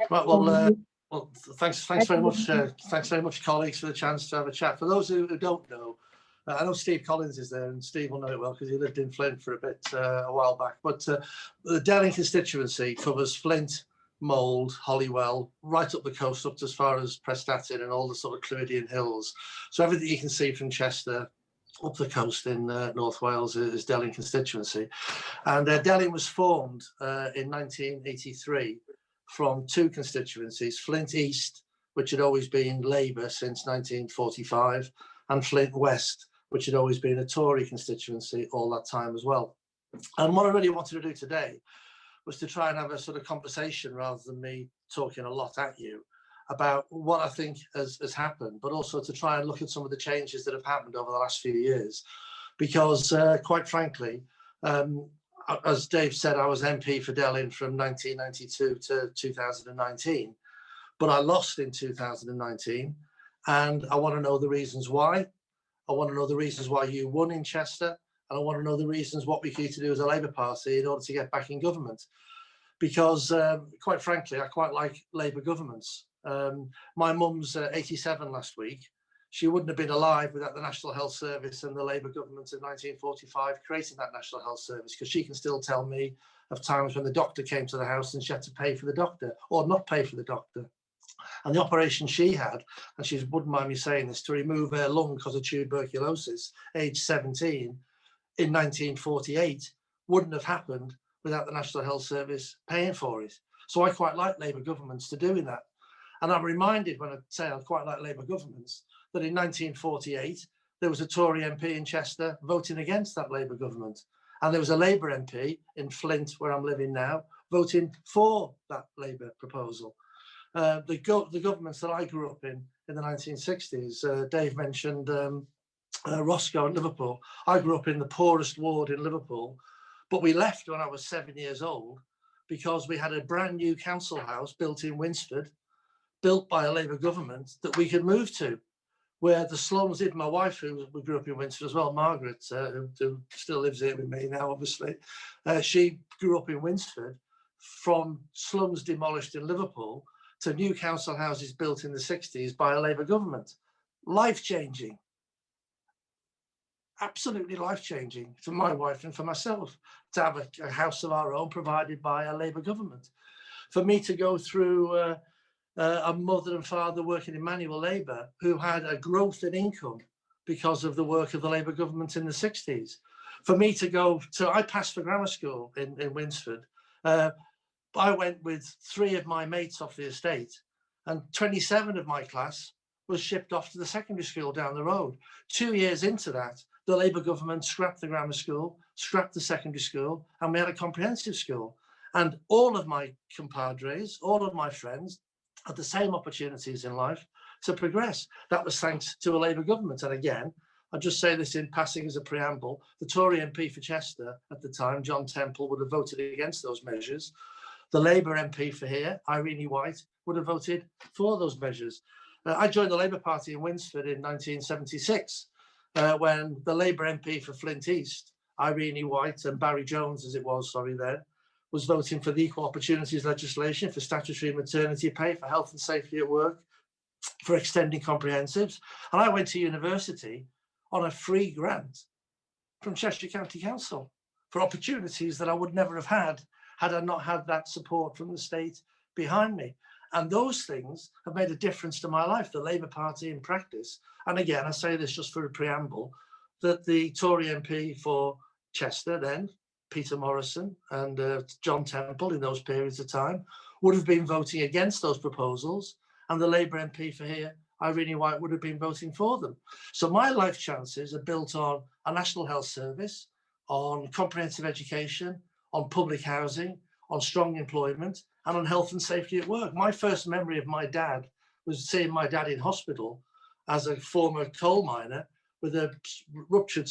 Right, well, thanks very much. Thanks very much, colleagues, for the chance to have a chat. For those who don't know, I know Steve Collins is there, and Steve will know it well because he lived in Flint for a bit a while back. But the Delyn constituency covers Flint, Mold, Holywell, right up the coast, up to as far as Prestatyn and all the sort of Clwydian hills. So everything you can see from Chester up the coast in North Wales is Delyn constituency. And Delyn was formed in 1983 from two constituencies, Flint East, which had always been Labour since 1945, and Flint West, which had always been a Tory constituency all that time as well. And what I really wanted to do today was to try and have a sort of conversation rather than me talking a lot at you about what I think has happened, but also to try and look at some of the changes that have happened over the last few years. Because quite frankly, as Dave said, I was MP for Delyn from 1992 to 2019, but I lost in 2019, and I want to know the reasons why. I want to know the reasons why you won in Chester, and I want to know the reasons what we need to do as a Labour Party in order to get back in government. Because quite frankly, I quite like Labour governments. My mum's 87 last week. She wouldn't have been alive without the National Health Service and the Labour government in 1945 creating that National Health Service, because she can still tell me of times when the doctor came to the house and she had to pay for the doctor or not pay for the doctor. And the operation she had, and she wouldn't mind me saying this, to remove her lung because of tuberculosis, age 17, in 1948, wouldn't have happened without the National Health Service paying for it. So I quite like Labour governments to doing that. And I'm reminded when I say I quite like Labour governments that in 1948, there was a Tory MP in Chester voting against that Labour government. And there was a Labour MP in Flint, where I'm living now, voting for that Labour proposal. The governments that I grew up in the 1960s, Dave mentioned Roscoe and Liverpool. I grew up in the poorest ward in Liverpool, but we left when I was 7 years old because we had a brand new council house built in Winsford, built by a Labour government, that we could move to, where the slums did. My wife, who we grew up in Winsford as well, Margaret, who still lives here with me now, obviously, she grew up in Winsford, from slums demolished in Liverpool to new council houses built in the 60s by a Labour government. Life-changing. Absolutely life-changing for my wife and for myself to have a house of our own provided by a Labour government. For me to go through a mother and father working in manual labour who had a growth in income because of the work of the Labour government in the 60s. For me to go to, I passed for grammar school in Winsford. I went with 3 of my mates off the estate, and 27 of my class was shipped off to the secondary school down the road. 2 years into that, the Labour government scrapped the grammar school, scrapped the secondary school, and we had a comprehensive school. And all of my compadres, all of my friends, had the same opportunities in life to progress. That was thanks to a Labour government. And again, I'll just say this in passing as a preamble, the Tory MP for Chester at the time, John Temple, would have voted against those measures. The Labour MP for here, Irene White, would have voted for those measures. I joined the Labour Party in Winsford in 1976, when the Labour MP for Flint East, Irene White, and Barry Jones, as it was, then, was voting for the equal opportunities legislation, for statutory maternity pay, for health and safety at work, for extending comprehensives. And I went to university on a free grant from Cheshire County Council for opportunities that I would never have had I not had that support from the state behind me. And those things have made a difference to my life, the Labour Party in practice. And again, I say this just for a preamble, that the Tory MP for Chester then, Peter Morrison and John Temple in those periods of time, would have been voting against those proposals, and the Labour MP for here, Irene White, would have been voting for them. So my life chances are built on a National Health Service, on comprehensive education, on public housing, on strong employment, and on health and safety at work. My first memory of my dad was seeing my dad in hospital as a former coal miner with a ruptured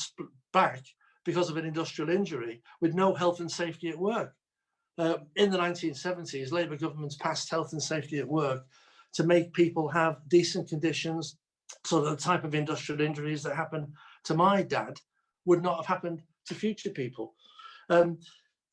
back because of an industrial injury, with no health and safety at work. In the 1970s, Labour governments passed health and safety at work to make people have decent conditions so that the type of industrial injuries that happened to my dad would not have happened to future people.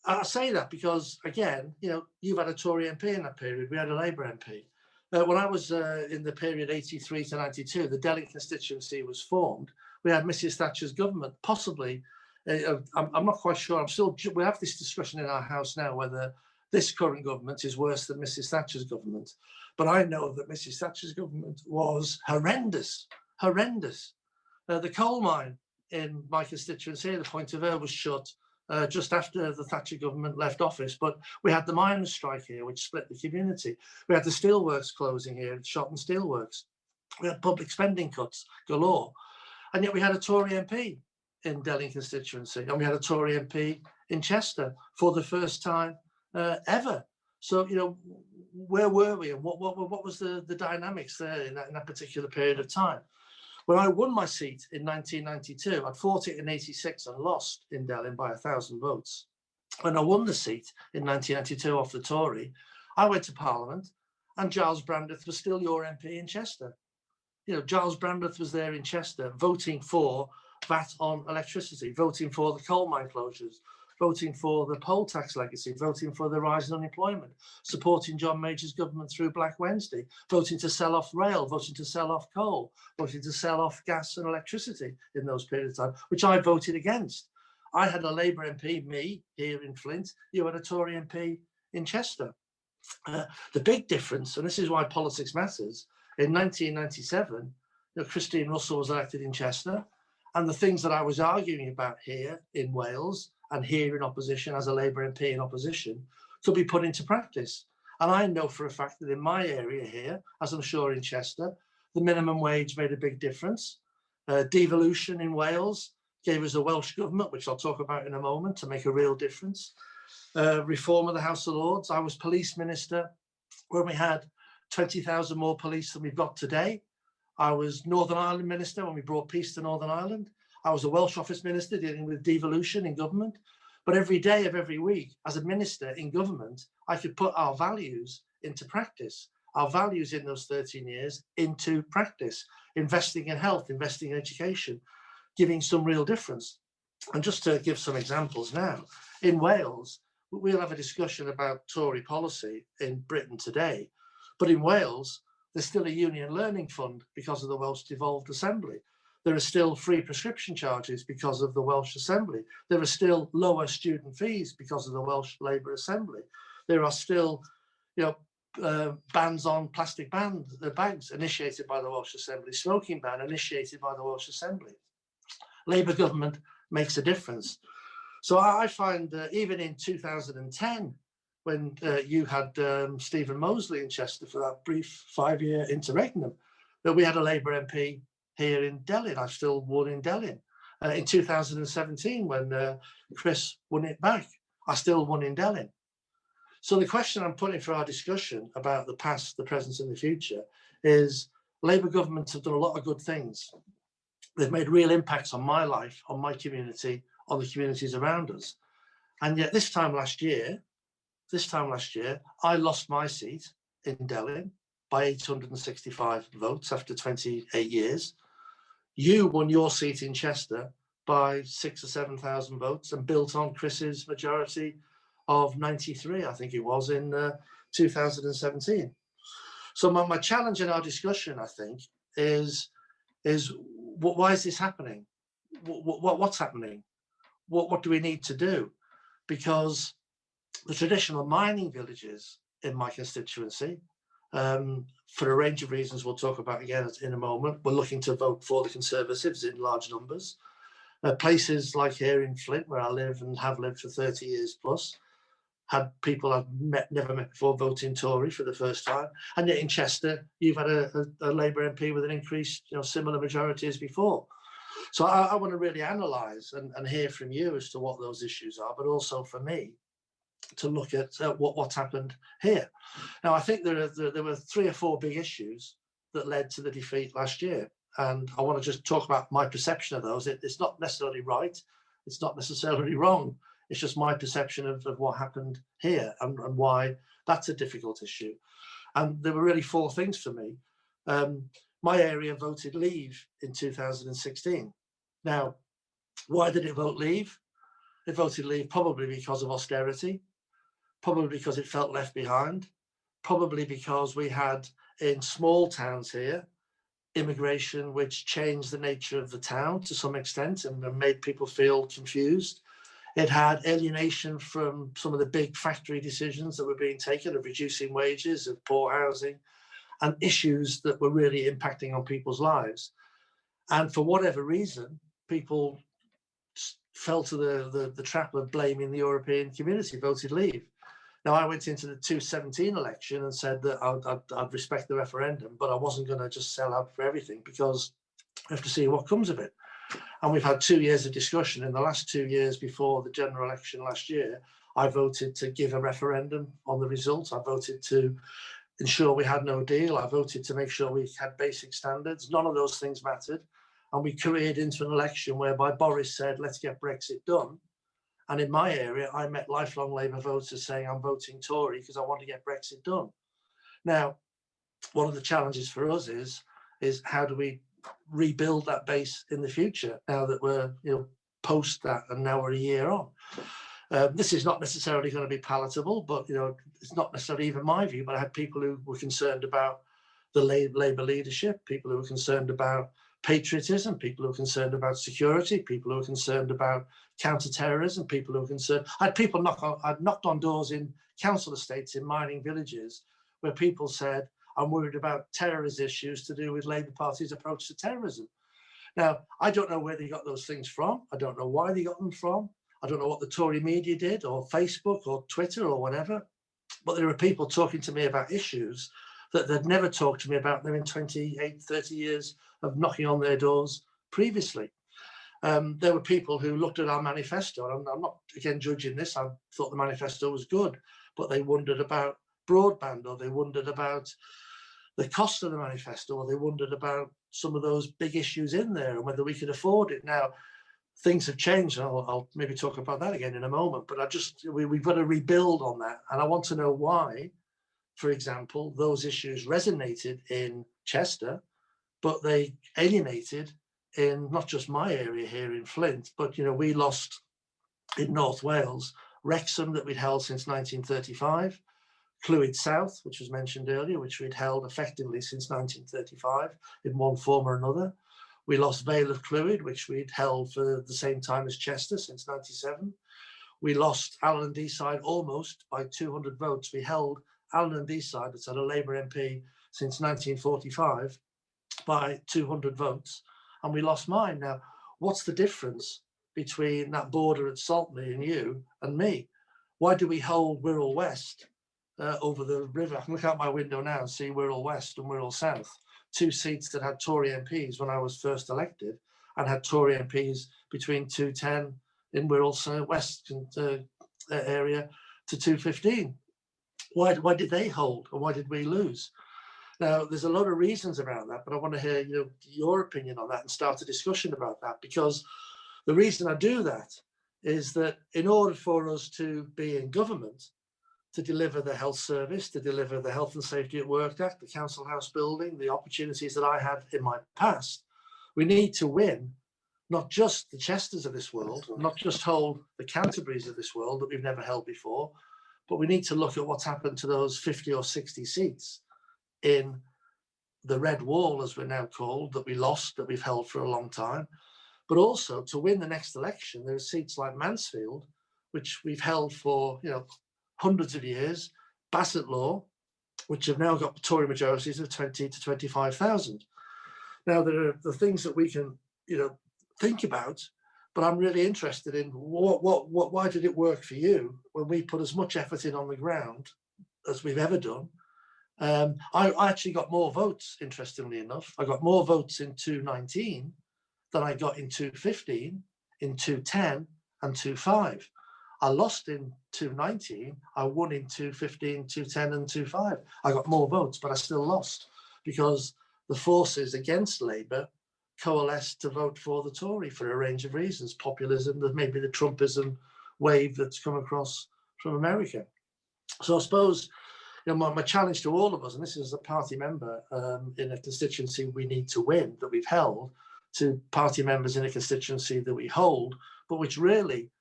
I say that because, again, you've had a Tory MP in that period. We had a Labour MP. When I was in the period 83 to 92, the Delyn constituency was formed. We had Mrs. Thatcher's government, possibly. I'm not quite sure. We have this discussion in our house now whether this current government is worse than Mrs. Thatcher's government. But I know that Mrs. Thatcher's government was horrendous, horrendous. The coal mine in my constituency, the Point of Ayre, was shut just after the Thatcher government left office. But we had the miners' strike here, which split the community. We had the steelworks closing here at Shotton Steelworks. We had public spending cuts galore. And yet we had a Tory MP in Delyn constituency, and we had a Tory MP in Chester for the first time ever. So, where were we, and what was the dynamics there in that particular period of time? When I won my seat in 1992, I'd fought it in 86 and lost in Delyn by 1,000 votes. When I won the seat in 1992 off the Tory, I went to Parliament, and Giles Brandreth was still your MP in Chester. Giles Brandreth was there in Chester voting for VAT on electricity, voting for the coal mine closures, voting for the poll tax legacy, voting for the rise in unemployment, supporting John Major's government through Black Wednesday, voting to sell off rail, voting to sell off coal, voting to sell off gas and electricity in those periods of time, which I voted against. I had a Labour MP, me, here in Flint. You had a Tory MP in Chester. The big difference, and this is why politics matters, in 1997, Christine Russell was elected in Chester, and the things that I was arguing about here in Wales and here in opposition as a Labour MP in opposition could be put into practice. And I know for a fact that in my area here, as I'm sure in Chester, the minimum wage made a big difference. Devolution in Wales gave us a Welsh government, which I'll talk about in a moment, to make a real difference. Reform of the House of Lords. I was police minister when we had 20,000 more police than we've got today. I was Northern Ireland minister when we brought peace to Northern Ireland. I was a Welsh office minister dealing with devolution in government. But every day of every week, as a minister in government, I could put our values into practice, our values in those 13 years into practice, investing in health, investing in education, giving some real difference. And just to give some examples now, in Wales, we'll have a discussion about Tory policy in Britain today. But in Wales, there's still a union learning fund because of the Welsh Devolved Assembly. There are still free prescription charges because of the Welsh Assembly. There are still lower student fees because of the Welsh Labour Assembly. There are still, bans on plastic bags initiated by the Welsh Assembly, smoking ban initiated by the Welsh Assembly. Labour government makes a difference. So I find even in 2010, when you had Stephen Mosley in Chester for that brief 5-year interregnum, that we had a Labour MP here in Delyn. I still won in Delyn. In 2017, when Chris won it back, I still won in Delyn. So the question I'm putting for our discussion about the past, the present and the future is Labour governments have done a lot of good things. They've made real impacts on my life, on my community, on the communities around us. And yet this time last year, I lost my seat in Delyn by 865 votes after 28 years. You won your seat in Chester by 6,000 or 7,000 votes and built on Chris's majority of 93, I think it was, in 2017. So my challenge in our discussion, I think, is why is this happening? What's happening? What do we need to do? Because the traditional mining villages in my constituency, for a range of reasons we'll talk about again in a moment, we're looking to vote for the Conservatives in large numbers. Places like here in Flint, where I live and have lived for 30 years plus, had people I've never met before voting Tory for the first time. And yet in Chester, you've had a Labour MP with an increased, similar majority as before. So I want to really analyse and hear from you as to what those issues are, but also for me to look at what's happened here. Now, I think there were 3 or 4 big issues that led to the defeat last year. And I want to just talk about my perception of those. It's not necessarily right. It's not necessarily wrong. It's just my perception of what happened here and why that's a difficult issue. And there were really 4 things for me. My area voted leave in 2016. Now, why did it vote leave? It voted leave probably because of austerity, probably because it felt left behind, probably because we had in small towns here immigration which changed the nature of the town to some extent and made people feel confused. It had alienation from some of the big factory decisions that were being taken of reducing wages, of poor housing, and issues that were really impacting on people's lives. And for whatever reason, people fell to the trap of blaming the European community, voted leave. Now, I went into the 2017 election and said that I'd respect the referendum, but I wasn't going to just sell out for everything because we have to see what comes of it. And we've had 2 years of discussion. In the last 2 years before the general election last year, I voted to give a referendum on the results. I voted to ensure we had no deal. I voted to make sure we had basic standards. None of those things mattered. And we careered into an election whereby Boris said, let's get Brexit done. And in my area, I met lifelong Labour voters saying, I'm voting Tory because I want to get Brexit done. Now, one of the challenges for us is how do we rebuild that base in the future now that we're post that and now we're a year on. This is not necessarily going to be palatable, but it's not necessarily even my view, but I had people who were concerned about the Labour leadership, people who were concerned about patriotism, people who are concerned about security, people who are concerned about counter-terrorism, people who are concerned. I had people I'd knocked on doors in council estates in mining villages where people said, I'm worried about terrorist issues to do with Labour Party's approach to terrorism. Now, I don't know where they got those things from. I don't know why they got them from. I don't know what the Tory media did or Facebook or Twitter or whatever, but there are people talking to me about issues that they'd never talked to me about them in 28, 30 years of knocking on their doors previously. There were people who looked at our manifesto, and I'm not, again, judging this. I thought the manifesto was good, but they wondered about broadband, or they wondered about the cost of the manifesto, or they wondered about some of those big issues in there and whether we could afford it. Now, things have changed, and I'll maybe talk about that again in a moment, but we've got to rebuild on that. And I want to know why, for example, those issues resonated in Chester, but they alienated in not just my area here in Flint, but we lost in North Wales Wrexham that we'd held since 1935, Clwyd South, which was mentioned earlier, which we'd held effectively since 1935 in one form or another. We lost Vale of Clwyd, which we'd held for the same time as Chester since 97. We lost Allen and Deeside almost by 200 votes. We held Allen and Deeside, that's had a Labour MP since 1945, by 200 votes, and we lost mine. Now, what's the difference between that border at Saltney and you and me? Why do we hold Wirral West over the river? I can look out my window now and see Wirral West and Wirral South, two seats that had Tory MPs when I was first elected and had Tory MPs between 210 in Wirral West area to 215. Why did they hold and why did we lose? Now, there's a lot of reasons around that, but I want to hear your opinion on that and start a discussion about that, because the reason I do that is that in order for us to be in government, to deliver the health service, to deliver the Health and Safety at Work Act, the council house building, the opportunities that I had in my past, we need to win not just the Chesters of this world, not just hold the Canterburys of this world that we've never held before, but we need to look at what's happened to those 50 or 60 seats in the Red Wall, as we're now called, that we lost, that we've held for a long time. But also to win the next election, there are seats like Mansfield, which we've held for hundreds of years, Bassetlaw, which have now got Tory majorities of 20 to 25,000. Now, there are the things that we can think about, but I'm really interested in why did it work for you when we put as much effort in on the ground as we've ever done? I actually got more votes, interestingly enough. I got more votes in 2019 than I got in 2015, in 2010 and 2005. I lost in 2019, I won in 2015, 2010 and 2005. I got more votes, but I still lost because the forces against Labour coalesced to vote for the Tory for a range of reasons. Populism, maybe the Trumpism wave that's come across from America. So I suppose my challenge to all of us, and this is a party member in a constituency we need to win, that we've held, to party members in a constituency that we hold, but which really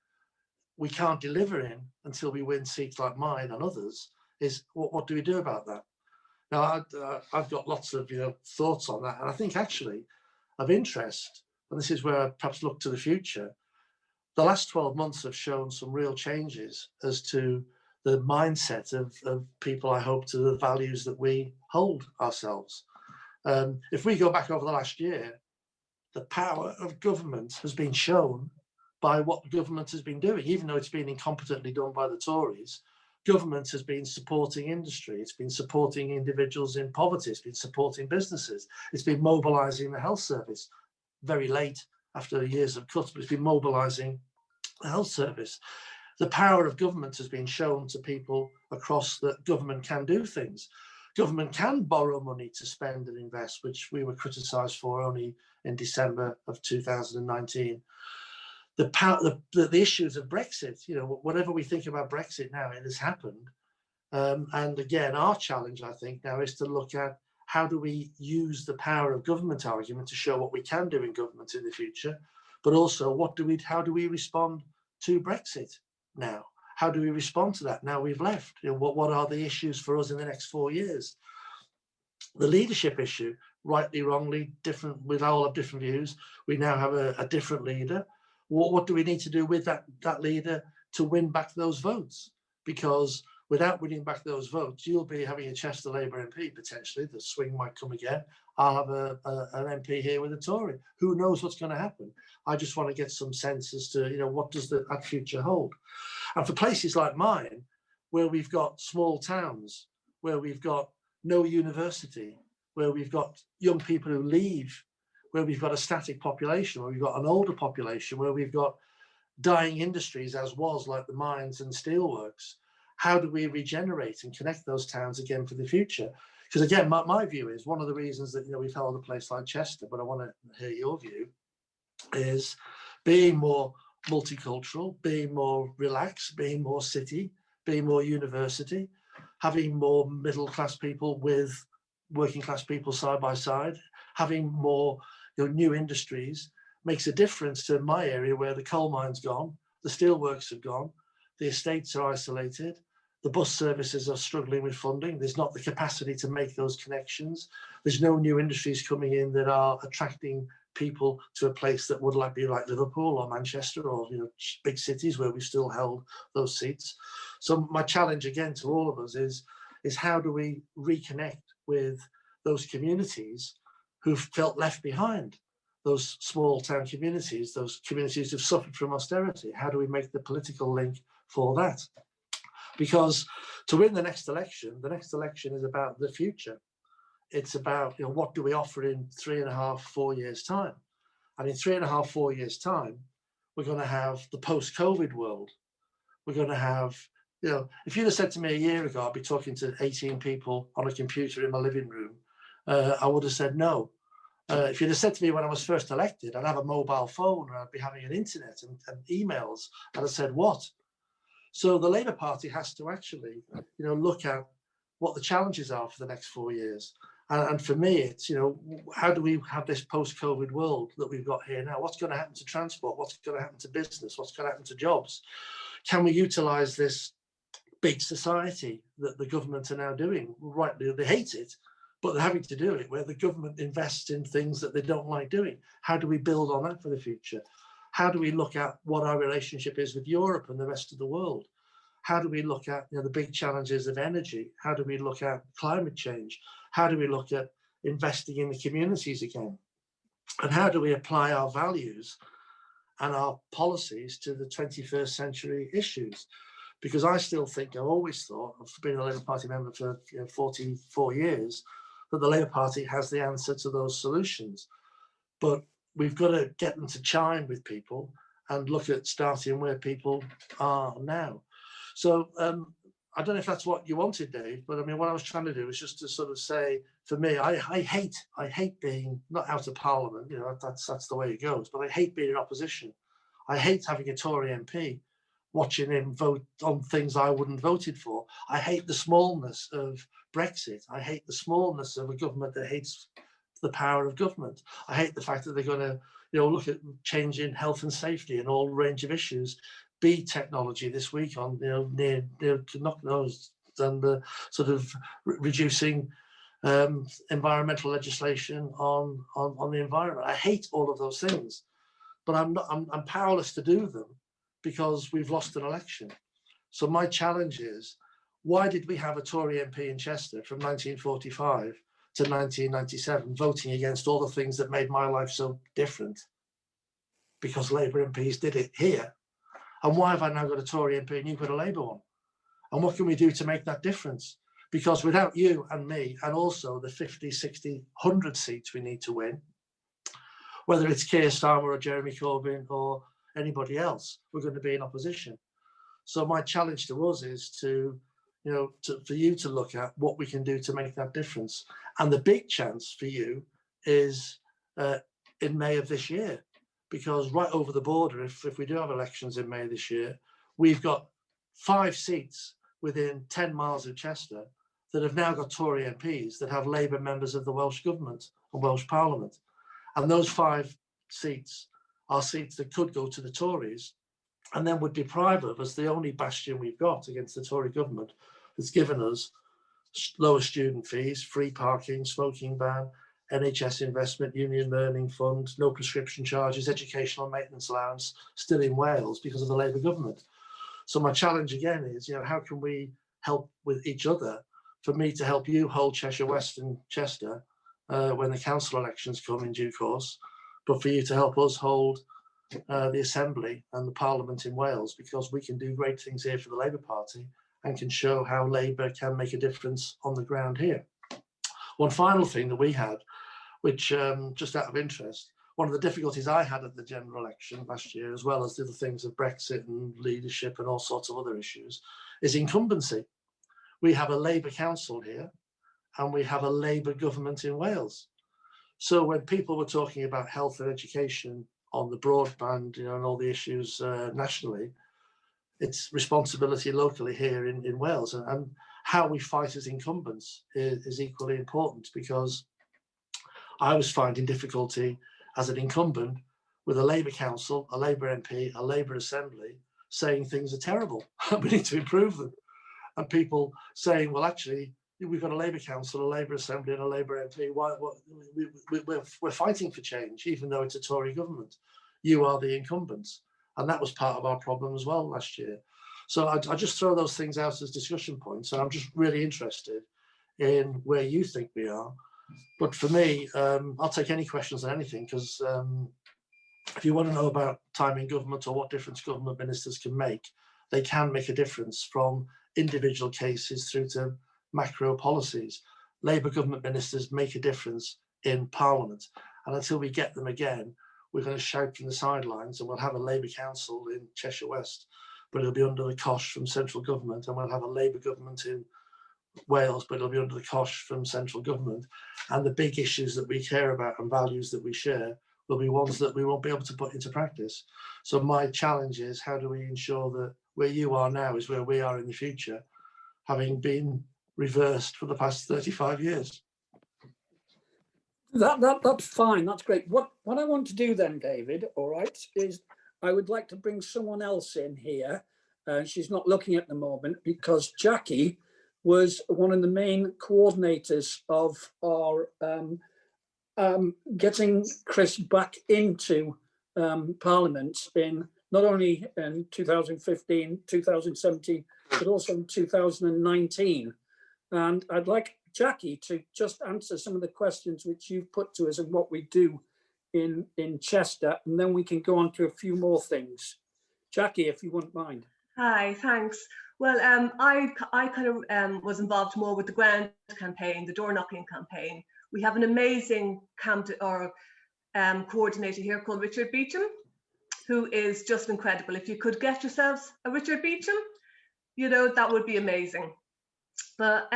we can't deliver in until we win seats like mine and others is what do we do about that? Now, I've got lots of thoughts on that, and I think actually of interest, and this is where I perhaps look to the future. The last 12 months have shown some real changes as to the mindset of people, I hope, to the values that we hold ourselves. If we go back over the last year, the power of government has been shown by what government has been doing, even though it's been incompetently done by the Tories. Government has been supporting industry, it's been supporting individuals in poverty, it's been supporting businesses, it's been mobilising the health service, very late after years of cuts, but it's been mobilising the health service. The power of government has been shown to people across that government can do things. Government can borrow money to spend and invest, which we were criticised for only in December of 2019. The issues of Brexit, whatever we think about Brexit now, it has happened. And again, our challenge, I think, now is to look at how do we use the power of government argument to show what we can do in government in the future, but also how do we respond to Brexit now? How do we respond to that now we've left? What are the issues for us in the next 4 years? The leadership issue, rightly, wrongly, different, we all have different views. We now have a different leader. What do we need to do with that leader to win back those votes? Because without winning back those votes, you'll be having a Chester Labour MP potentially. The swing might come again. I'll have an MP here with a Tory. Who knows what's going to happen? I just want to get some sense as to what does that future hold. And for places like mine, where we've got small towns, where we've got no university, where we've got young people who leave, where we've got a static population, where we've got an older population, where we've got dying industries as was, like the mines and steelworks, how do we regenerate and connect those towns again for the future? Because again, my view is one of the reasons that we've held a place like Chester, but I want to hear your view, is being more multicultural, being more relaxed, being more city, being more university, having more middle class people with working class people side by side, having more new industries makes a difference to my area where the coal mine's gone, the steelworks have gone, the estates are isolated, the bus services are struggling with funding. There's not the capacity to make those connections. There's no new industries coming in that are attracting people to a place that would be like Liverpool or Manchester or big cities where we still held those seats. So my challenge again to all of us is how do we reconnect with those communities who've felt left behind, those small town communities, those communities who've suffered from austerity? How do we make the political link for that? Because to win the next election is about the future. It's about what do we offer in 3.5, 4 years time? And in 3.5, 4 years time, we're going to have the post-COVID world. We're going to have, if you'd have said to me a year ago, I'd be talking to 18 people on a computer in my living room, I would have said no. If you'd have said to me when I was first elected, I'd have a mobile phone and I'd be having an internet and emails, and I said, what? So the Labour Party has to actually, look at what the challenges are for the next 4 years. And for me, it's, how do we have this post-COVID world that we've got here now? What's going to happen to transport? What's going to happen to business? What's going to happen to jobs? Can we utilise this big society that the government are now doing? Rightly, they hate it, but they're having to do it, where the government invests in things that they don't like doing. How do we build on that for the future? How do we look at what our relationship is with Europe and the rest of the world? How do we look at the big challenges of energy? How do we look at climate change? How do we look at investing in the communities again? And how do we apply our values and our policies to the 21st century issues? Because I still think, I've always thought, I've been a Labour Party member for 44 years, that the Labour Party has the answer to those solutions. But we've got to get them to chime with people and look at starting where people are now. So I don't know if that's what you wanted, Dave, but I mean, what I was trying to do was just to sort of say, for me, I hate being not out of Parliament, that's the way it goes, but I hate being in opposition. I hate having a Tory MP, watching him vote on things I wouldn't voted for. I hate the smallness of Brexit. I hate the smallness of a government that hates the power of government. I hate the fact that they're going to, look at changing health and safety and all range of issues B technology this week on, near knock nose and the sort of reducing environmental legislation on the environment. I hate all of those things, but I'm powerless to do them because we've lost an election. So my challenge is, why did we have a Tory MP in Chester from 1945 to 1997 voting against all the things that made my life so different? Because Labour MPs did it here. And why have I now got a Tory MP and you've got a Labour one? And what can we do to make that difference? Because without you and me, and also the 50, 60, 100 seats we need to win, whether it's Keir Starmer or Jeremy Corbyn or anybody else, we're going to be in opposition. So my challenge to us is for you to look at what we can do to make that difference. And the big chance for you is in May of this year, because right over the border, if we do have elections in May this year, we've got 5 seats within 10 miles of Chester that have now got Tory MPs that have Labour members of the Welsh Government and Welsh Parliament. And those 5 seats are seats that could go to the Tories and then would deprive us, the only bastion we've got against the Tory government that's given us lower student fees, free parking, smoking ban, NHS investment, union learning fund, no prescription charges, educational maintenance allowance, still in Wales because of the Labour government. So my challenge again is, how can we help with each other? For me to help you hold Cheshire West and Chester when the council elections come in due course, but for you to help us hold the Assembly and the Parliament in Wales, because we can do great things here for the Labour Party and can show how Labour can make a difference on the ground here. One final thing that we had, which just out of interest, one of the difficulties I had at the general election last year, as well as the other things of Brexit and leadership and all sorts of other issues, is incumbency. We have a Labour council here and we have a Labour government in Wales. So when people were talking about health and education on the broadband, and all the issues nationally, it's responsibility locally here in Wales. And how we fight as incumbents is equally important, because I was finding difficulty as an incumbent with a Labour council, a Labour MP, a Labour Assembly saying things are terrible. We need to improve them. And people saying, well, actually, we've got a Labour council, a Labour Assembly and a Labour MP. We're fighting for change, even though it's a Tory government. You are the incumbents. And that was part of our problem as well last year. So I just throw those things out as discussion points. And I'm just really interested in where you think we are. But for me, I'll take any questions on anything, because if you want to know about time in government or what difference government ministers can make, they can make a difference from individual cases through to macro policies. Labour government ministers make a difference in Parliament. And until we get them again, we're going to shout from the sidelines, and we'll have a Labour council in Cheshire West, but it'll be under the cosh from central government, and we'll have a Labour government in Wales, but it'll be under the cosh from central government. And the big issues that we care about and values that we share will be ones that we won't be able to put into practice. So my challenge is, how do we ensure that where you are now is where we are in the future, having been reversed for the past 35 years? That's fine. That's great. What I want to do then, David, all right, is I would like to bring someone else in here. She's not looking at the moment, because Jackie was one of the main coordinators of our getting Chris back into Parliament in not only in 2015, 2017, but also in 2019. And I'd like Jackie to just answer some of the questions which you've put to us and what we do in Chester, and then we can go on to a few more things. Jackie, if you wouldn't mind. Hi, thanks. Well, I kind of was involved more with the ground campaign, the door knocking campaign. We have an amazing coordinator here called Richard Beecham, who is just incredible. If you could get yourselves a Richard Beecham, that would be amazing. But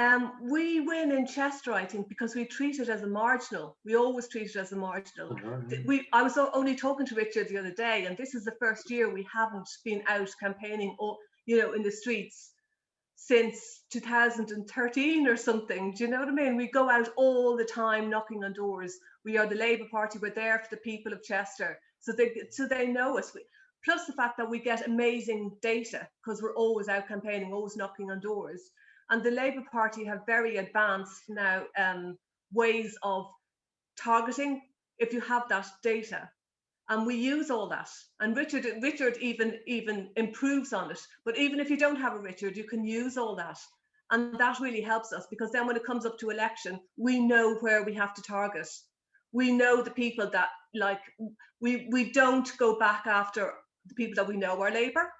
we win in Chester, I think, because we treat it as a marginal. We always treat it as a marginal. I was only talking to Richard the other day, and this is the first year we haven't been out campaigning, in the streets since 2013 or something. Do you know what I mean? We go out all the time knocking on doors. We are the Labour Party. We're there for the people of Chester, so they know us. plus the fact that we get amazing data because we're always out campaigning, always knocking on doors. And the Labour Party have very advanced now ways of targeting if you have that data. And we use all that. And Richard even improves on it. But even if you don't have a Richard, you can use all that. And that really helps us, because then when it comes up to election, we know where we have to target. We know the people that, like, we don't go back after the people that we know are Labour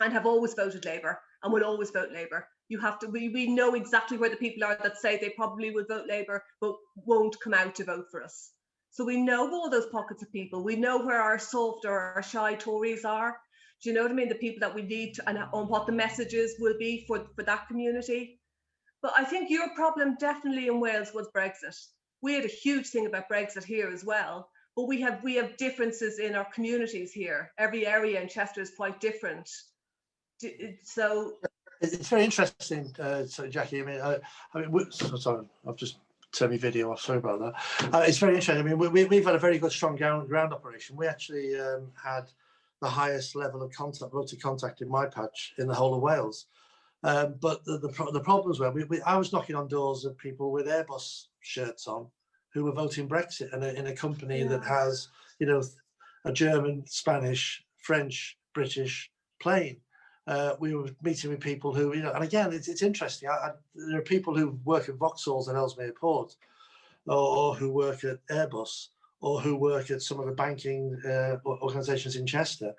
and have always voted Labour and will always vote Labour. You have to, we know exactly where the people are that say they probably would vote Labour but won't come out to vote for us. So we know all those pockets of people. We know where our soft or our shy Tories are. Do you know what I mean? The people that we need to, and on what the messages will be for that community. But I think your problem definitely in Wales was Brexit. We had a huge thing about Brexit here as well. But we have differences in our communities here. Every area in Chester is quite different. So it's very interesting, so Jackie. I mean, sorry, I've just turned my video off. Sorry about that. It's very interesting. I mean, we've had a very good, strong ground operation. We actually had the highest level of voter contact in my patch in the whole of Wales. But the problems were, I was knocking on doors of people with Airbus shirts on who were voting Brexit, and in a company that has, you know, a German, Spanish, French, British plane. We were meeting with people who, you know, and again, it's interesting. There are people who work at Vauxhall and Ellesmere Port, or who work at Airbus, or who work at some of the banking organisations in Chester,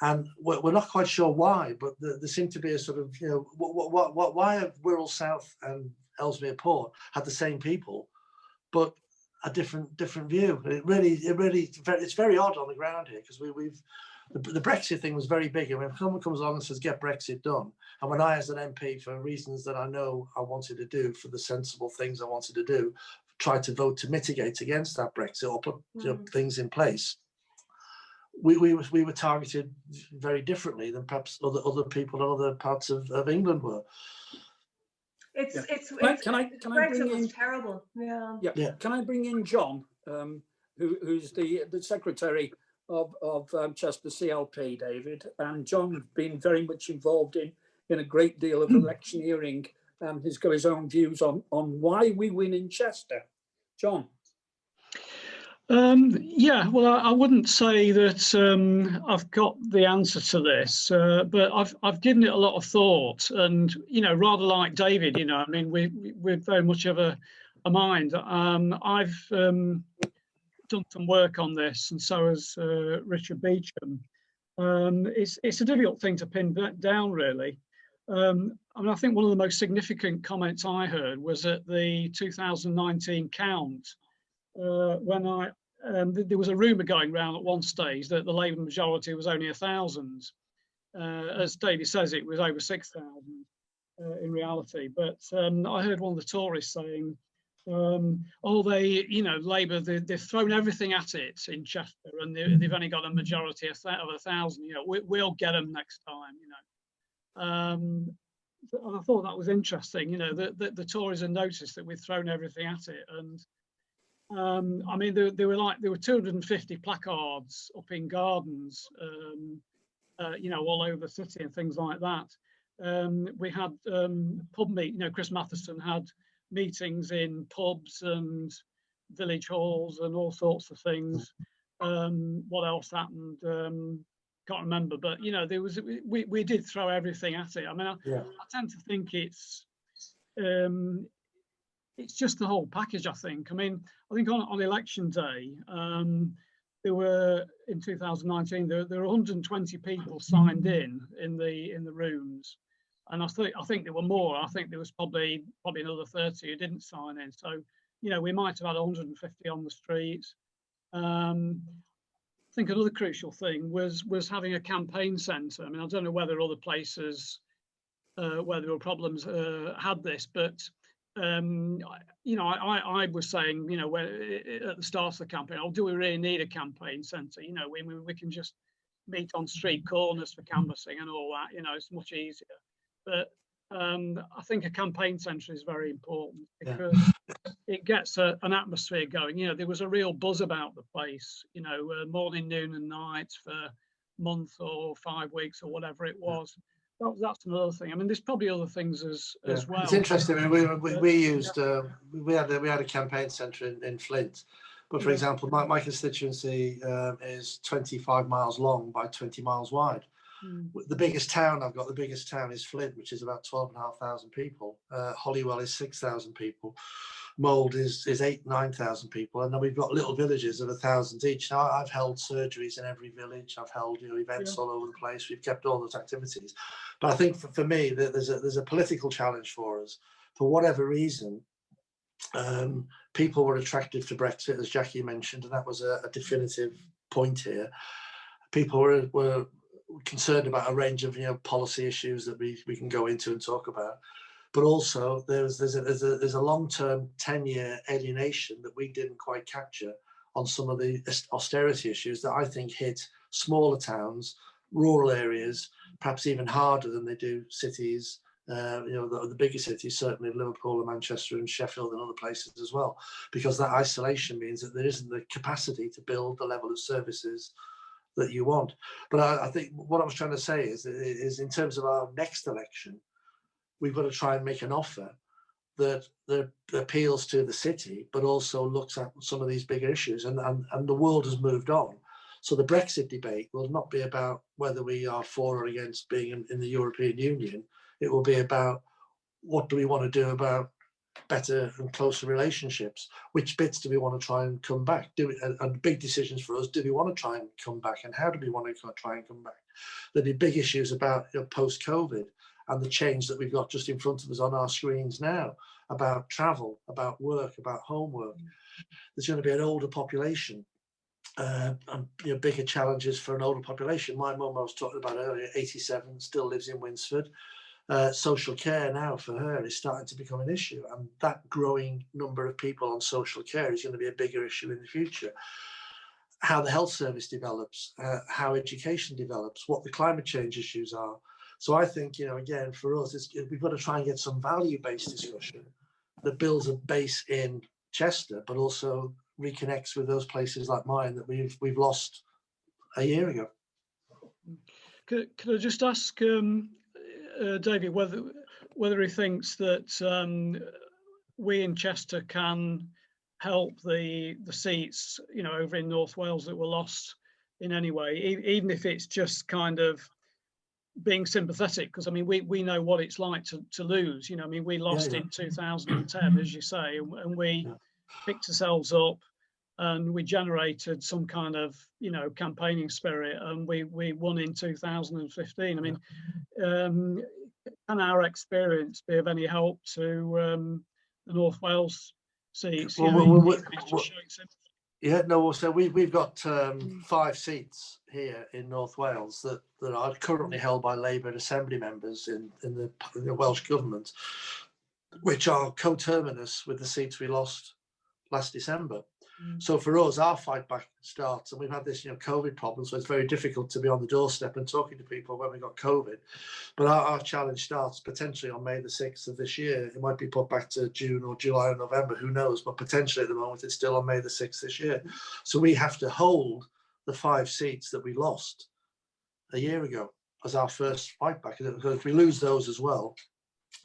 and we're not quite sure why, but there seemed to be a sort of, you know, why have Wirral South and Ellesmere Port had the same people, but a different view. It's very odd on the ground here, because the Brexit thing was very big. I mean, if someone comes along and says, get Brexit done, and when I, as an MP, for reasons that I know I wanted to do, for the sensible things I wanted to do, tried to vote to mitigate against that Brexit or put things in place, we were targeted very differently than perhaps other people in other parts of England were. Can I bring in? Terrible. Yeah. Can I bring in John, who's the secretary of Chester CLP, David, and John's been very much involved in a great deal of electioneering, and he's got his own views on why we win in Chester. John. Yeah, well, I wouldn't say that I've got the answer to this, but I've given it a lot of thought, and, you know, rather like David, you know, I mean, we're very much of a mind. I've done some work on this, and so has Richard Beecham. It's a difficult thing to pin down, really. I mean, I think one of the most significant comments I heard was at the 2019 count, when there was a rumour going around at one stage that the Labour majority was only 1,000. As David says, it was over 6,000 in reality. But I heard one of the Tories saying, Labour, they've thrown everything at it in Chester, and they've only got a majority of 1,000. You know, we'll get them next time. You know, and I thought that was interesting. You know, the Tories had noticed that we've thrown everything at it, and I mean, there were 250 placards up in gardens, you know, all over the city and things like that. We had pub meet. You know, Chris Matheson had meetings in pubs and village halls and all sorts of things. What else happened? Can't remember, but, you know, we did throw everything at it. I mean, I tend to think it's just the whole package, I think. I mean, I think on election day, there were, in 2019, there were 120 people signed in the rooms. And I think there were more. I think there was probably another 30 who didn't sign in. So, you know, we might have had 150 on the streets. I think another crucial thing was having a campaign centre. I mean, I don't know whether other places where there were problems had this, but you know, I was saying, you know, at the start of the campaign, do we really need a campaign centre? You know, we can just meet on street corners for canvassing and all that. You know, it's much easier. But I think a campaign centre is very important, because it gets an atmosphere going. You know, there was a real buzz about the place, you know, morning, noon and night for month or 5 weeks or whatever it was. That's another thing. I mean, there's probably other things as well. It's interesting. I mean, we used we had a campaign centre in Flint, but for example, my constituency is 25 miles long by 20 miles wide. The biggest town is Flint, which is about 12,500 people. Holywell is 6,000 people. Mould is 8,000-9,000 people, and then we've got little villages of 1,000 each. Now I've held surgeries in every village. I've held events all over the place. We've kept all those activities, but I think for me there's a political challenge for us. For whatever reason, people were attracted to Brexit, as Jackie mentioned, and that was a definitive point here. People were concerned about a range of policy issues that we can go into and talk about. But also there's a long-term 10-year alienation that we didn't quite capture on some of the austerity issues that I think hit smaller towns, rural areas, perhaps even harder than they do cities. The bigger cities, certainly Liverpool and Manchester and Sheffield and other places as well, because that isolation means that there isn't the capacity to build the level of services that you want. But I think what I was trying to say is in terms of our next election, we've got to try and make an offer that appeals to the city, but also looks at some of these bigger issues. And the world has moved on. So the Brexit debate will not be about whether we are for or against being in the European Union. It will be about what do we want to do about better and closer relationships? Which bits do we want to try and come back? And big decisions for us, do we want to try and come back? And how do we want to try and come back? There'll be big issues about post-COVID and the change that we've got just in front of us on our screens now, about travel, about work, about homework. There's going to be an older population, and bigger challenges for an older population. My mum, I was talking about earlier, 87, still lives in Winsford. Social care now for her is starting to become an issue, and that growing number of people on social care is going to be a bigger issue in the future. How the health service develops, how education develops, what the climate change issues are. So I think, again, for us, we've got to try and get some value-based discussion that builds a base in Chester, but also reconnects with those places like mine that we've lost a year ago. Could I just ask David whether he thinks that we in Chester can help the seats, over in North Wales that were lost in any way, even if it's just kind of being sympathetic, because I mean we know what it's like to lose. We lost in 2010, as you say, and we picked ourselves up and we generated some kind of campaigning spirit, and we won in 2015. I mean, can our experience be of any help to the North Wales seats? So we've got 5 seats here in North Wales that are currently held by Labour Assembly members in the Welsh Government, which are coterminous with the seats we lost last December. So for us, our fight back starts, and we've had this COVID problem, so it's very difficult to be on the doorstep and talking to people when we got COVID. But our challenge starts potentially on May the 6th of this year. It might be put back to June or July or November, who knows, but potentially at the moment it's still on May the 6th this year. So we have to hold the 5 seats that we lost a year ago as our first fight back, because if we lose those as well,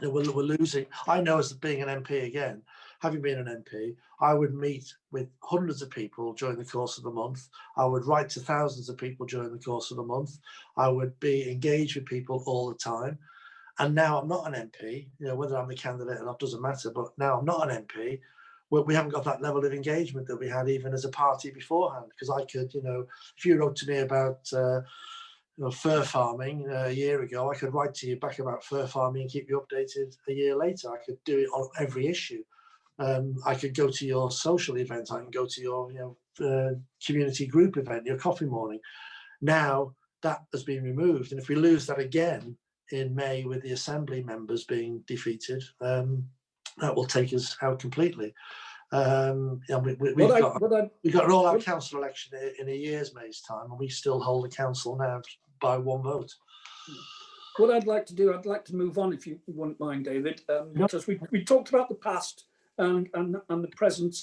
we're losing. I know, as being an MP again, having been an MP, I would meet with hundreds of people during the course of the month. I would write to thousands of people during the course of the month. I would be engaged with people all the time. And now I'm not an MP, whether I'm the candidate or not doesn't matter, but now I'm not an MP. We haven't got that level of engagement that we had even as a party beforehand, because I could, if you wrote to me about fur farming a year ago, I could write to you back about fur farming and keep you updated a year later. I could do it on every issue. I could go to your social event. I can go to your community group event, your coffee morning. Now that has been removed, and if we lose that again in May with the Assembly members being defeated, that will take us out completely. We've got an all-out council election in a year's May's time, and we still hold the council now by 1 vote. What I'd like to do, I'd like to move on, if you wouldn't mind, David, because we talked about the past and the present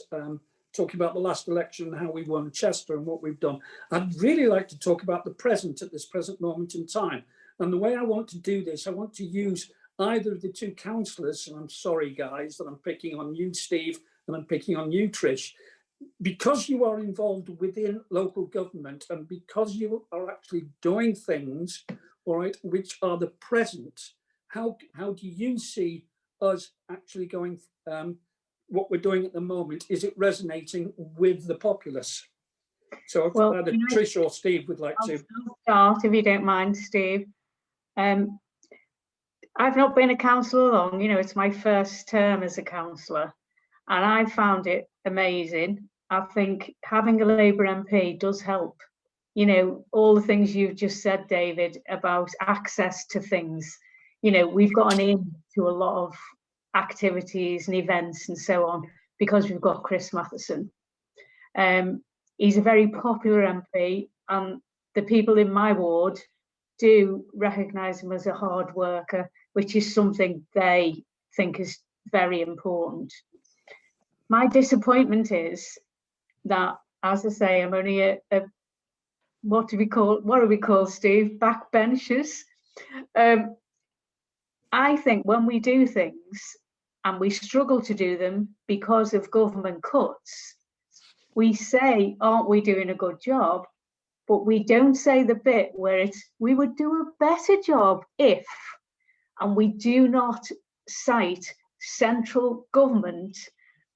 talking about the last election and how we won Chester and what we've done. I'd really like to talk about the present at this present moment in time. And the way I want to do this, I want to use either of the two councillors, and I'm sorry, guys, that I'm picking on you, Steve, and I'm picking on you, Trish, because you are involved within local government and because you are actually doing things, all right, which are the present. How do you see us actually going, what we're doing at the moment? Is it resonating with the populace? So if either Trish or Steve would like to start, if you don't mind, Steve. I've not been a councillor long, you know, it's my first term as a councillor, and I found it amazing. I think having a Labour MP does help. You know, all the things you've just said, David, about access to things. You know, we've gotten into a lot of activities and events and so on because we've got Chris Matheson. He's a very popular MP, and the people in my ward do recognise him as a hard worker, which is something they think is very important. My disappointment is that, as I say, I'm only a what do we call, Steve? Backbenchers. I think when we do things and we struggle to do them because of government cuts, we say, aren't we doing a good job? But we don't say the bit where it's, we would do a better job if, and we do not cite central government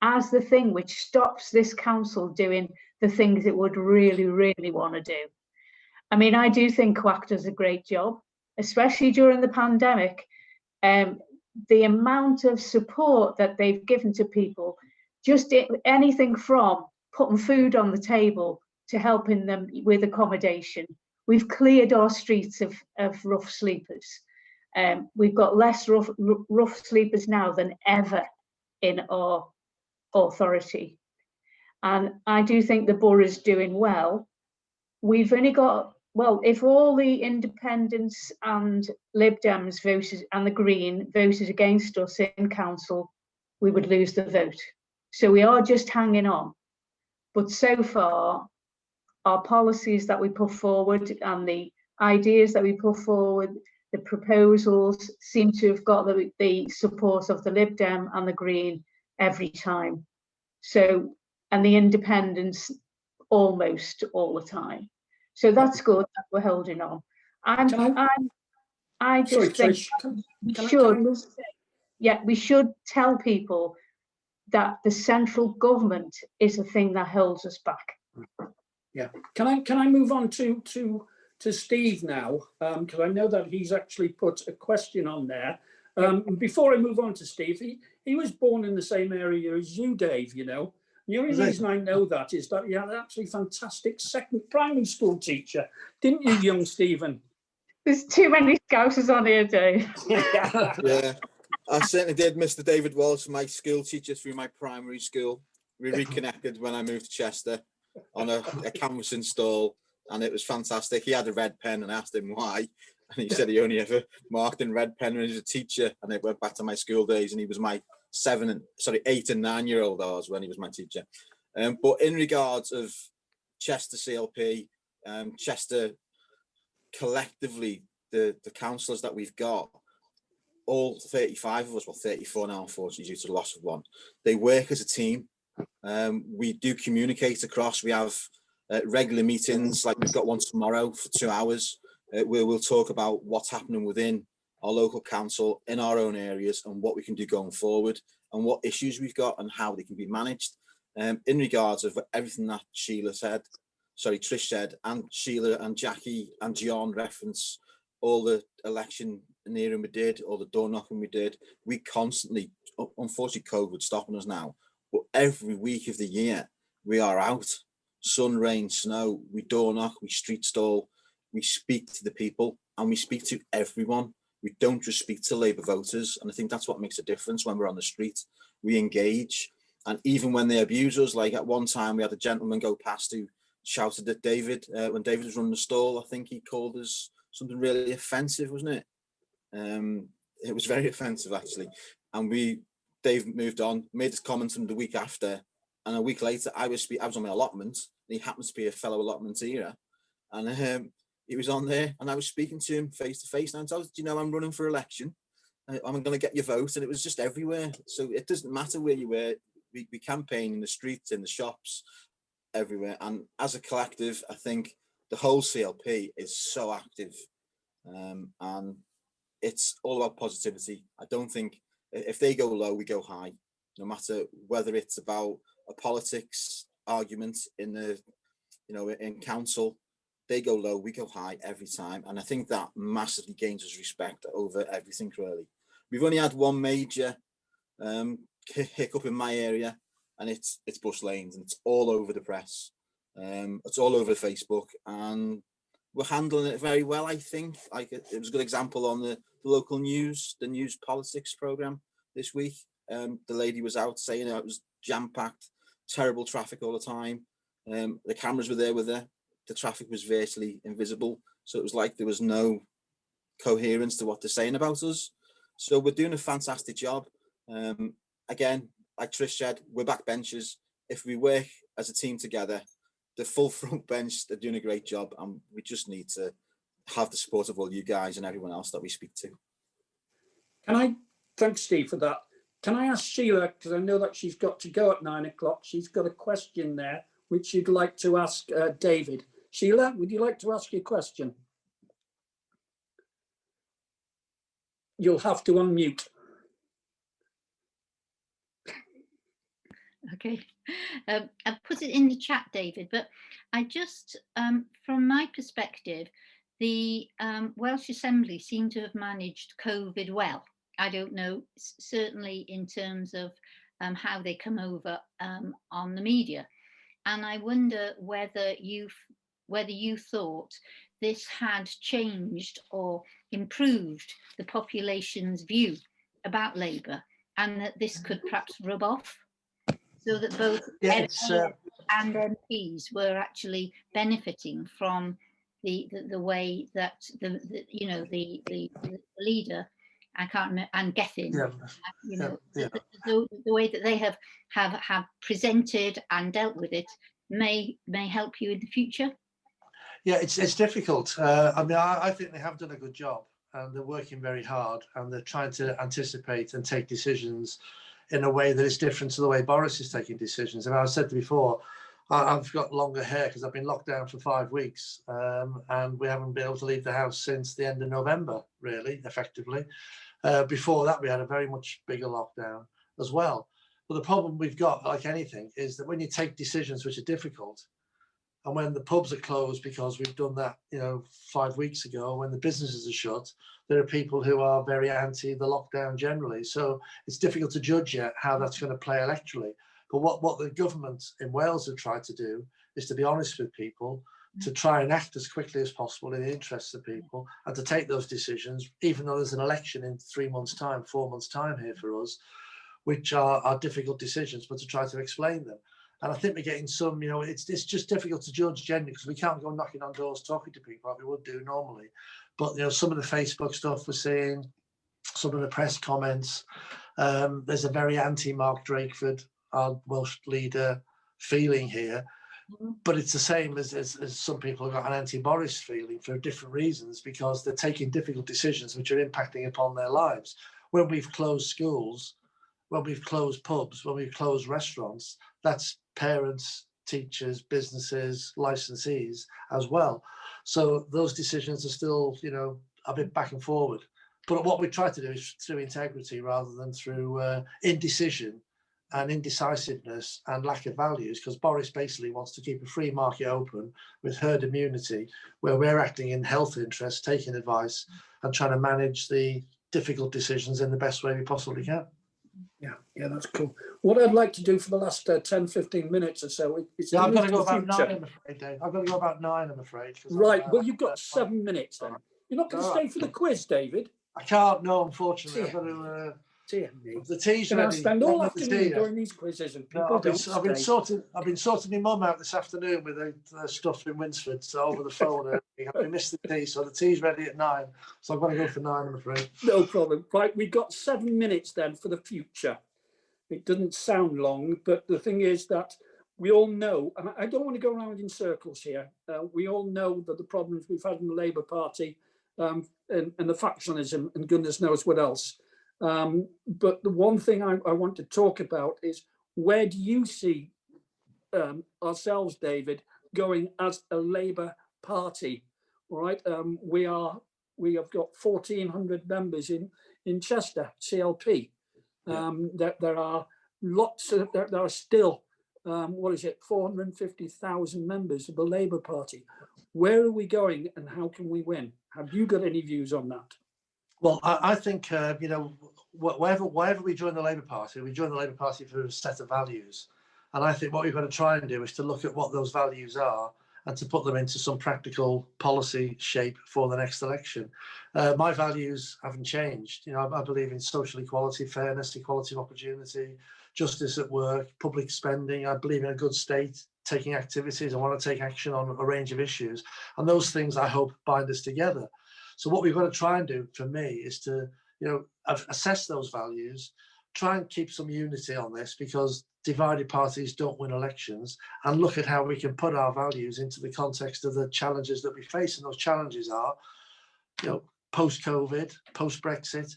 as the thing which stops this council doing the things it would really, really want to do. I mean, I do think CWAC does a great job, especially during the pandemic. The amount of support that they've given to people, just anything from putting food on the table to helping them with accommodation. We've cleared our streets of rough sleepers. We've got less rough sleepers now than ever in our authority. And I do think the borough is doing well. We've only got, well, if all the independents and Lib Dems voted and the Green voted against us in council, we would lose the vote. So we are just hanging on. But so far, our policies that we put forward and the ideas that we put forward, the proposals seem to have got the support of the Lib Dem and the Green every time. So, and the independents almost all the time. So that's good that we're holding on. I just think we should tell people that the central government is the thing that holds us back. Yeah. Can I move on to Steve now? Because I know that he's actually put a question on there. Before I move on to Steve, he was born in the same area as you, Dave, you know. The only reason I know that is that he had an absolutely fantastic primary school teacher, didn't you, young Stephen? There's too many Scousers on here, Dave. Yeah, I certainly did. Mr. David Wallace, my school teacher through my primary school. We reconnected when I moved to Chester on a canvassing stall, and it was fantastic. He had a red pen, and I asked him why, and he said he only ever marked in red pen when he was a teacher. And it went back to my school days, and he was my 8 and 9 year old I was when he was my teacher. But in regards of Chester CLP, Chester collectively, the councillors that we've got, all 35 of us, well 34 now unfortunately due to the loss of one, they work as a team. We do communicate across. We have regular meetings, like we've got one tomorrow for 2 hours, where we'll talk about what's happening within our local council in our own areas and what we can do going forward and what issues we've got and how they can be managed. In regards of everything that Trish said, and Sheila and Jackie and John reference all the election nearing we did, all the door knocking we did, we constantly, unfortunately COVID stopping us now, but every week of the year we are out, sun, rain, snow, we door knock, we street stall, we speak to the people and we speak to everyone. We don't just speak to Labour voters, and I think that's what makes a difference when we're on the street. We engage, and even when they abuse us, like at one time we had a gentleman go past who shouted at David when David was running the stall. I think he called us something really offensive, wasn't it? It was very offensive actually, and Dave moved on, made his comment to him the week after, And a week later, I was on my allotment, and he happens to be a fellow allotmenteer, and he was on there, and I was speaking to him face to face. And I told him, "Do you know I'm running for election? I'm going to get your vote." And it was just everywhere. So it doesn't matter where you were. We campaign in the streets, in the shops, everywhere. And as a collective, I think the whole CLP is so active, and it's all about positivity. I don't think if they go low, we go high, no matter whether it's about a politics argument in the, in council. They go low, we go high every time. And I think that massively gains us respect over everything, really. We've only had one major hiccup in my area, and it's bus lanes, and it's all over the press. It's all over Facebook, and we're handling it very well, I think. Like, it was a good example on the local news, the news politics program this week. The lady was out saying it was jam-packed, terrible traffic all the time. The cameras were there with her. The traffic was virtually invisible. So it was like there was no coherence to what they're saying about us. So we're doing a fantastic job. Again, like Trish said, we're backbenchers. If we work as a team together, the full front bench, they're doing a great job. And we just need to have the support of all you guys and everyone else that we speak to. Thanks, Steve, for that. Can I ask Sheila, because I know that she's got to go at 9 o'clock. She's got a question there, which she'd like to ask David. Sheila, would you like to ask your question? You'll have to unmute. Okay, I've put it in the chat, David, but I just, from my perspective, the Welsh Assembly seem to have managed COVID well. I don't know, certainly in terms of how they come over on the media. And I wonder whether you thought this had changed or improved the population's view about Labour, and that this could perhaps rub off, so that both MPs and MPs were actually benefiting from the way that the leader, I can't remember, and Gethin, the way that they have presented and dealt with it may help you in the future. Yeah, it's difficult. I mean, I think they have done a good job, and they're working very hard, and they're trying to anticipate and take decisions in a way that is different to the way Boris is taking decisions. And I said before, I've got longer hair because I've been locked down for 5 weeks, and we haven't been able to leave the house since the end of November, really, effectively. Before that, we had a very much bigger lockdown as well. But the problem we've got, like anything, is that when you take decisions which are difficult, and when the pubs are closed because we've done that, 5 weeks ago, when the businesses are shut, there are people who are very anti the lockdown generally. So it's difficult to judge yet how that's going to play electorally. But what the government in Wales have tried to do is to be honest with people, to try and act as quickly as possible in the interests of people, and to take those decisions, even though there's an election in 3 months' time, 4 months' time here for us, which are difficult decisions, but to try to explain them. And I think we're getting some, it's just difficult to judge generally, because we can't go knocking on doors talking to people like we would do normally. But, some of the Facebook stuff we're seeing, some of the press comments, there's a very anti-Mark Drakeford, our Welsh leader, feeling here. But it's the same as some people have got an anti-Boris feeling for different reasons, because they're taking difficult decisions which are impacting upon their lives. When we've closed schools, when we've closed pubs, when we've closed restaurants, that's parents, teachers, businesses, licensees as well. So those decisions are still, a bit back and forward. But what we try to do is through integrity rather than through indecision and indecisiveness and lack of values, because Boris basically wants to keep a free market open with herd immunity, where we're acting in health interests, taking advice and trying to manage the difficult decisions in the best way we possibly can. Yeah, that's cool. What I'd like to do for the last 10, 15 minutes or so is... Yeah, I've got to go about 9, I'm afraid, Dave. I've got to go about 9, I'm afraid. Right, well, you've got 7 minutes then. You're not going to stay for the quiz, David? I can't, no, unfortunately. I've got to... the tea's ready. I'll stand all afternoon during these quizzes, and people I've been sorting my mum out this afternoon with the stuff in Winsford, so over the phone. I missed the tea, so the tea's ready at 9. So I've got to go for 9, I'm afraid. No problem. Right, we've got 7 minutes then for the future. It doesn't sound long, but the thing is that we all know, and I don't want to go around in circles here. We all know that the problems we've had in the Labour Party and the factionalism and goodness knows what else. But the one thing I want to talk about is, where do you see ourselves, David, going as a Labour Party? All right, we have got 1,400 members in Chester CLP. There are lots of there are still 450,000 members of the Labour Party. Where are we going, and how can we win? Have you got any views on that? Well, I think you know, wherever we join the Labour Party, we join the Labour Party for a set of values, and I think what we've got to try and do is to look at what those values are and to put them into some practical policy shape for the next election. My values haven't changed. You know, I believe in social equality, fairness, equality of opportunity, justice at work, public spending. I believe in a good state taking activities. I want to take action on a range of issues, and those things I hope bind us together. So what we've got to try and do, for me, is to, you know, assess those values, try and keep some unity on this, because divided parties don't win elections, and look at how we can put our values into the context of the challenges that we face. And those challenges are, you know, post-COVID, post-Brexit,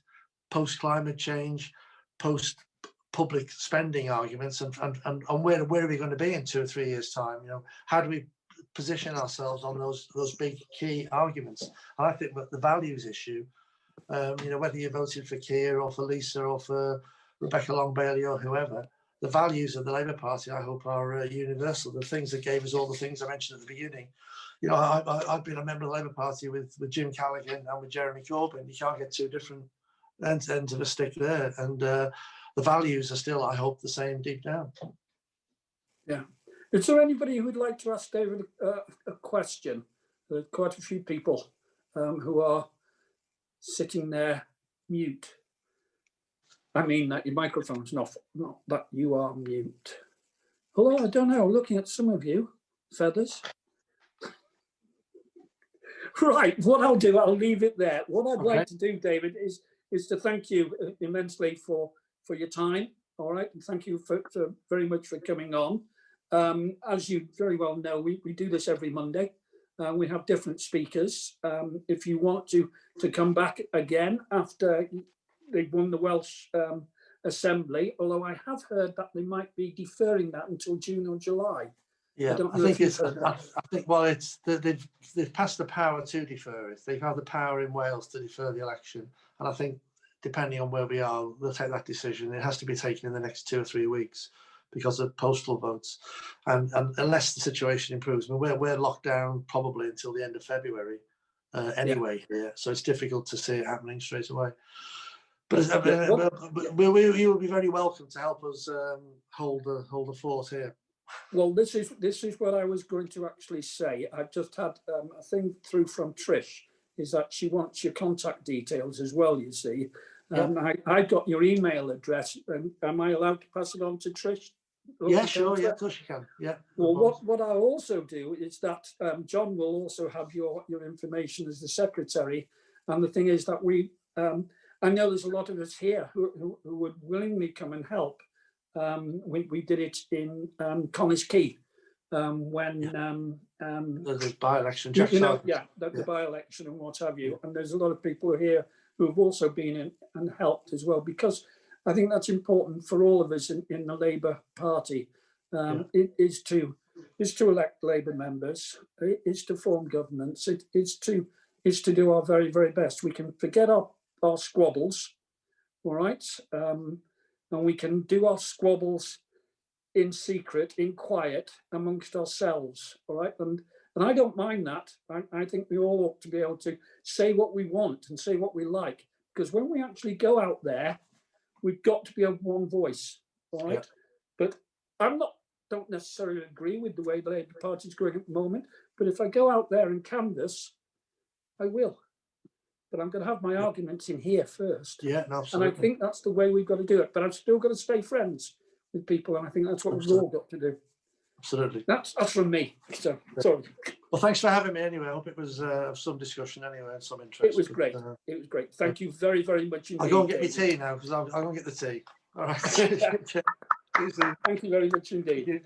post-climate change, post-public spending arguments, and where are we going to be in 2 or 3 years' time? You know, how do we position ourselves on those big key arguments? And I think that the values issue, you know, whether you voted for Keir or for Lisa or for Rebecca Long-Bailey or whoever, the values of the Labour Party, I hope, are universal. The things that gave us all the things I mentioned at the beginning. You know, I've been a member of the Labour Party with Jim Callaghan and with Jeremy Corbyn. You can't get two different ends of a stick there. And the values are still, I hope, the same deep down. Yeah. Is there anybody who would like to ask David a question? There are quite a few people who are sitting there mute. I mean that your microphone's not that you are mute. Hello, I don't know, looking at some of you, feathers. Right, what I'll do, I'll leave it there. What I'd like to do, David, is to thank you immensely for your time. All right, and thank you for very much for coming on. As you very well know, we do this every Monday. We have different speakers. If you want to come back again after they've won the Welsh Assembly, although I have heard that they might be deferring that until June or July. Yeah, I think it's. I think they've passed the power to defer it. They have the power in Wales to defer the election, and I think depending on where we are, they'll take that decision. It has to be taken in the next 2 or 3 weeks because of postal votes, and unless the situation improves, I mean, we're locked down probably until the end of February anyway. Yeah, so it's difficult to see it happening straight away. But you will be very welcome to help us hold the fort here. Well, this is what I was going to actually say. I've just had a thing through from Trish, is that she wants your contact details as well, you see. I got your email address, and am I allowed to pass it on to Trish? Yeah, sure. Yeah, of course you can. Yeah. Well, what I'll also do is that John will also have your information as the secretary. And the thing is that I know there's a lot of us here who would willingly come and help. We did it in Connors Quay when the by-election, the by-election and what have you. And there's a lot of people here who have also been in and helped as well, because I think that's important for all of us in the Labour Party. It is to elect Labour members. It is to form governments. It is to do our very, very best. We can forget our squabbles, all right, and we can do our squabbles in secret, in quiet, amongst ourselves, all right. And I don't mind that. I think we all ought to be able to say what we want and say what we like, because when we actually go out there, we've got to be of one voice, all right? Yeah. But don't necessarily agree with the way the Labour Party is going at the moment, but if I go out there and canvass, I will. But I'm going to have my arguments in here first. Yeah, absolutely. And I think that's the way we've got to do it. But I've still got to stay friends with people, and I think that's what we've all got to do. Absolutely. That's from me. So sorry. Well, thanks for having me anyway. I hope it was of some discussion anyway and some interest. It was great. It was great. Thank you very, very much indeed. I'll go and get my tea now, because I'll go and get the tea. All right. See you soon. Thank you very much indeed. Thank you.